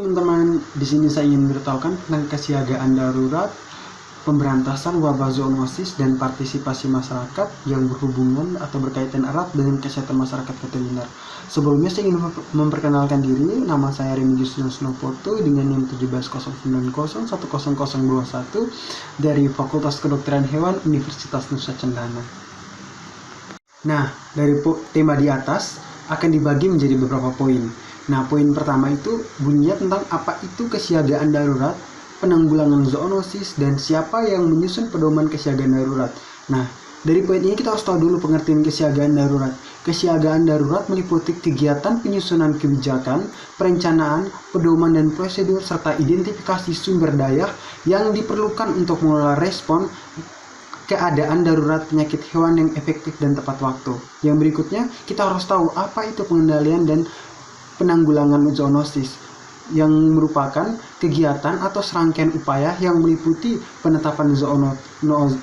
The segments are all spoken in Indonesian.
Teman-teman, di sini saya ingin beritahukan tentang kesiagaan darurat, pemberantasan wabah zoonosis, dan partisipasi masyarakat yang berhubungan atau berkaitan erat dengan kesehatan masyarakat veteriner. Sebelumnya saya ingin memperkenalkan diri, nama saya Remigius Novoto dengan NIM 17090100021 dari Fakultas Kedokteran Hewan Universitas Nusa Cendana. Nah, dari tema di atas akan dibagi menjadi beberapa poin. Nah, poin pertama itu bunyinya tentang apa itu kesiagaan darurat, penanggulangan zoonosis, dan siapa yang menyusun pedoman kesiagaan darurat. Nah, dari poin ini kita harus tahu dulu pengertian kesiagaan darurat. Kesiagaan darurat meliputi kegiatan penyusunan kebijakan, perencanaan, pedoman dan prosedur, serta identifikasi sumber daya yang diperlukan untuk mengelola respon keadaan darurat penyakit hewan yang efektif dan tepat waktu. Yang berikutnya, kita harus tahu apa itu pengendalian dan penanggulangan zoonosis, yang merupakan kegiatan atau serangkaian upaya yang meliputi penetapan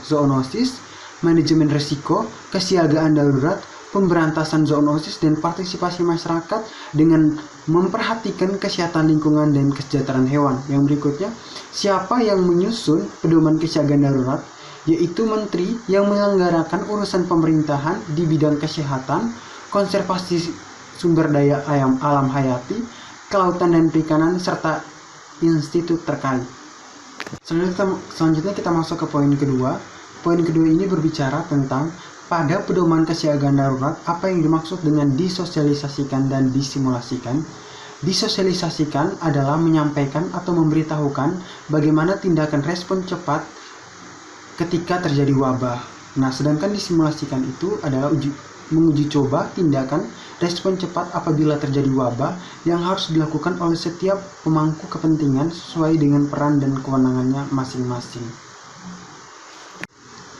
zoonosis, manajemen risiko, kesiagaan darurat, pemberantasan zoonosis, dan partisipasi masyarakat dengan memperhatikan kesehatan lingkungan dan kesejahteraan hewan. Yang berikutnya, siapa yang menyusun pedoman kesiagaan darurat? Yaitu menteri yang menyelenggarakan urusan pemerintahan di bidang kesehatan, konservasi sumber daya alam hayati, kelautan dan perikanan, serta institut terkait. Selanjutnya kita masuk ke poin kedua. Poin kedua ini berbicara tentang pada pedoman kesiagaan darurat, apa yang dimaksud dengan disosialisasikan dan disimulasikan. Disosialisasikan adalah menyampaikan atau memberitahukan bagaimana tindakan respon cepat ketika terjadi wabah. Nah, sedangkan disimulasikan itu adalah menguji coba tindakan respon cepat apabila terjadi wabah yang harus dilakukan oleh setiap pemangku kepentingan sesuai dengan peran dan kewenangannya masing-masing.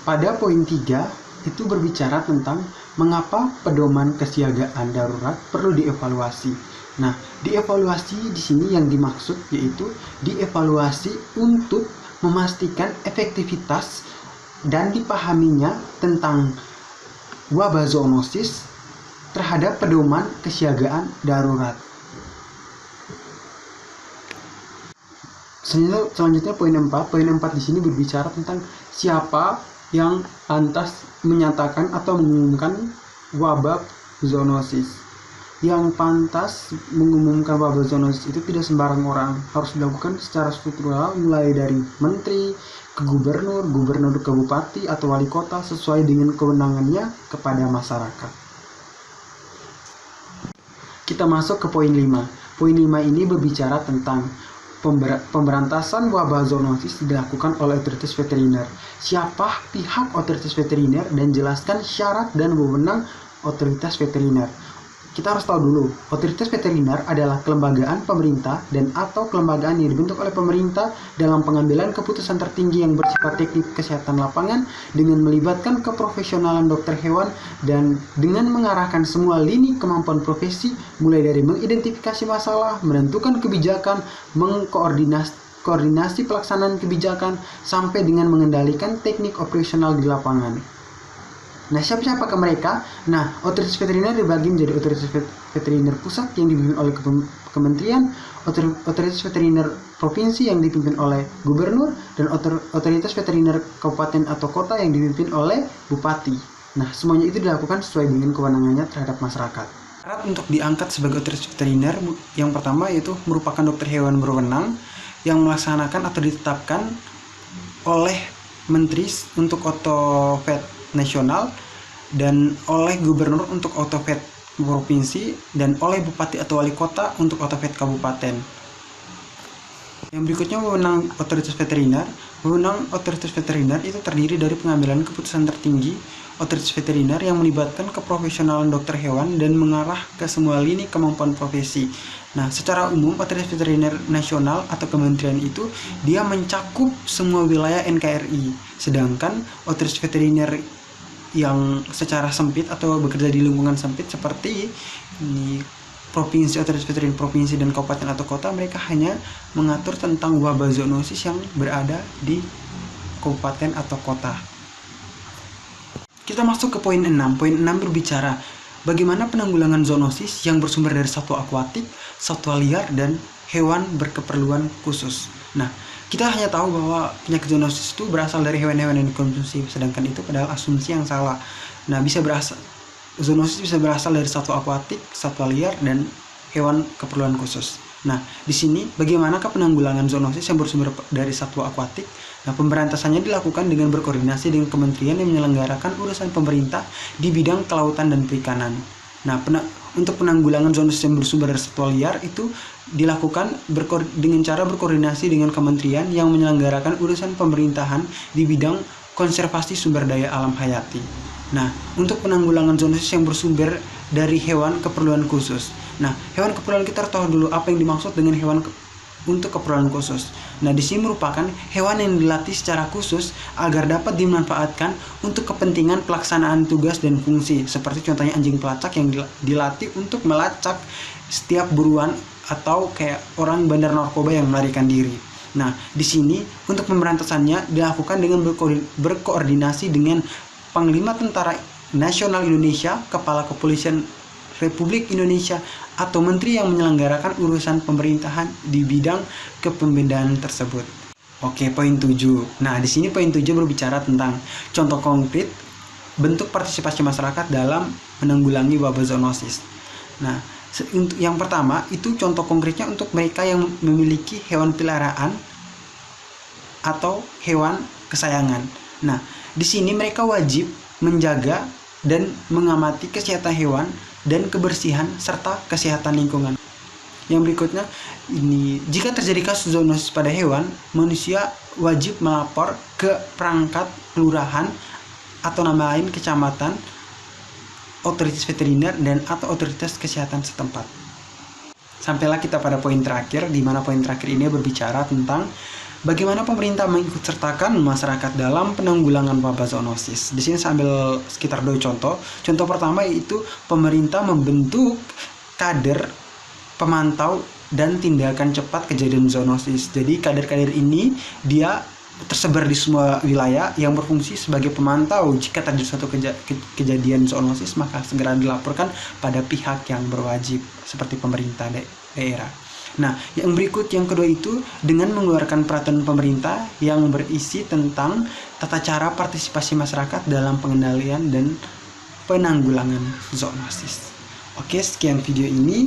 Pada poin 3 itu berbicara tentang mengapa pedoman kesiagaan darurat perlu dievaluasi. Nah, dievaluasi di sini yang dimaksud yaitu dievaluasi untuk memastikan efektivitas dan dipahaminya tentang wabah zoonosis terhadap pedoman kesiagaan darurat. Selanjutnya poin 4. Poin 4 di sini berbicara tentang siapa yang pantas menyatakan atau mengumumkan wabah zoonosis. Yang pantas mengumumkan wabah zoonosis itu tidak sembarang orang, harus dilakukan secara struktural mulai dari menteri ke gubernur, ke bupati atau wali kota sesuai dengan kewenangannya kepada masyarakat. Kita masuk ke poin 5. Poin 5 ini berbicara tentang pemberantasan wabah zoonosis dilakukan oleh otoritas veteriner. Siapa pihak otoritas veteriner dan jelaskan syarat dan wewenang otoritas veteriner. Kita harus tahu dulu, otoritas veteriner adalah kelembagaan pemerintah dan atau kelembagaan yang dibentuk oleh pemerintah dalam pengambilan keputusan tertinggi yang bersifat teknik kesehatan lapangan dengan melibatkan keprofesionalan dokter hewan dan dengan mengarahkan semua lini kemampuan profesi mulai dari mengidentifikasi masalah, menentukan kebijakan, mengkoordinasi pelaksanaan kebijakan, sampai dengan mengendalikan teknik operasional di lapangan. Nah, siapa ke mereka? Nah, otoritas veteriner dibagi menjadi otoritas veteriner pusat yang dipimpin oleh kementerian, otoritas veteriner provinsi yang dipimpin oleh gubernur, dan otoritas veteriner kabupaten atau kota yang dipimpin oleh bupati. Nah, semuanya itu dilakukan sesuai dengan kewenangannya terhadap masyarakat. Syarat untuk diangkat sebagai otoritas veteriner yang pertama yaitu merupakan dokter hewan berwenang yang melaksanakan atau ditetapkan oleh menteri untuk otovet nasional dan oleh gubernur untuk otovet provinsi dan oleh bupati atau wali kota untuk otovet kabupaten. Yang berikutnya wewenang otoritas veteriner. Wewenang otoritas veteriner itu terdiri dari pengambilan keputusan tertinggi otoritas veteriner yang melibatkan keprofesionalan dokter hewan dan mengarah ke semua lini kemampuan profesi. Nah, secara umum otoritas veteriner nasional atau kementerian itu dia mencakup semua wilayah NKRI, sedangkan otoritas veteriner yang secara sempit atau bekerja di lingkungan sempit seperti di provinsi, otoritas veteriner provinsi dan kabupaten atau kota, mereka hanya mengatur tentang wabah zoonosis yang berada di kabupaten atau kota. Kita masuk ke poin 6. Poin 6 berbicara bagaimana penanggulangan zoonosis yang bersumber dari satwa akuatik, satwa liar, dan hewan berkeperluan khusus. Nah, kita hanya tahu bahwa penyakit zoonosis itu berasal dari hewan-hewan yang dikonsumsi, sedangkan itu padahal asumsi yang salah. Nah, zoonosis bisa berasal dari satwa akuatik, satwa liar, dan hewan keperluan khusus. Nah, di sini bagaimanakah penanggulangan zoonosis yang bersumber dari satwa akuatik? Nah, pemberantasannya dilakukan dengan berkoordinasi dengan kementerian yang menyelenggarakan urusan pemerintah di bidang kelautan dan perikanan. Nah, untuk penanggulangan zoonosis yang bersumber dari satwa liar itu dilakukan dengan cara berkoordinasi dengan kementerian yang menyelenggarakan urusan pemerintahan di bidang konservasi sumber daya alam hayati. Nah, untuk penanggulangan zoonosis yang bersumber dari hewan keperluan khusus. Nah, hewan keperluan, kita tahu dulu apa yang dimaksud dengan hewan untuk keperluan khusus. Nah, di sini merupakan hewan yang dilatih secara khusus agar dapat dimanfaatkan untuk kepentingan pelaksanaan tugas dan fungsi. Seperti contohnya anjing pelacak yang dilatih untuk melacak setiap buruan atau kayak orang bandar narkoba yang melarikan diri. Nah, di sini untuk pemberantasannya dilakukan dengan berkoordinasi dengan Panglima Tentara Nasional Indonesia, Kepala Kepolisian Republik Indonesia, atau menteri yang menyelenggarakan urusan pemerintahan di bidang kepemimpinan tersebut. Oke, poin 7. Nah, di sini poin 7 berbicara tentang contoh konkret bentuk partisipasi masyarakat dalam menanggulangi wabah zoonosis. Nah, untuk yang pertama itu contoh konkretnya untuk mereka yang memiliki hewan peliharaan atau hewan kesayangan. Nah, di sini mereka wajib menjaga dan mengamati kesehatan hewan dan kebersihan serta kesehatan lingkungan. Yang berikutnya ini, jika terjadi kasus zoonosis pada hewan, manusia wajib melapor ke perangkat kelurahan atau nama lain kecamatan, otoritas veteriner dan atau otoritas kesehatan setempat. Sampailah kita pada poin terakhir, di mana poin terakhir ini berbicara tentang bagaimana pemerintah mengikutsertakan masyarakat dalam penanggulangan wabah zoonosis. Di sini saya ambil sekitar 2 contoh. Contoh pertama yaitu pemerintah membentuk kader pemantau dan tindakan cepat kejadian zoonosis. Jadi kader-kader ini dia tersebar di semua wilayah yang berfungsi sebagai pemantau. Jika terjadi suatu kejadian zoonosis, maka segera dilaporkan pada pihak yang berwajib seperti pemerintah daerah. Nah, yang berikut, yang kedua itu dengan mengeluarkan peraturan pemerintah yang berisi tentang tata cara partisipasi masyarakat dalam pengendalian dan penanggulangan zoonosis. Oke, sekian video ini.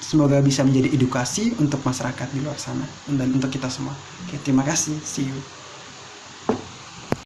Semoga bisa menjadi edukasi untuk masyarakat di luar sana dan untuk kita semua. Oke, terima kasih. See you.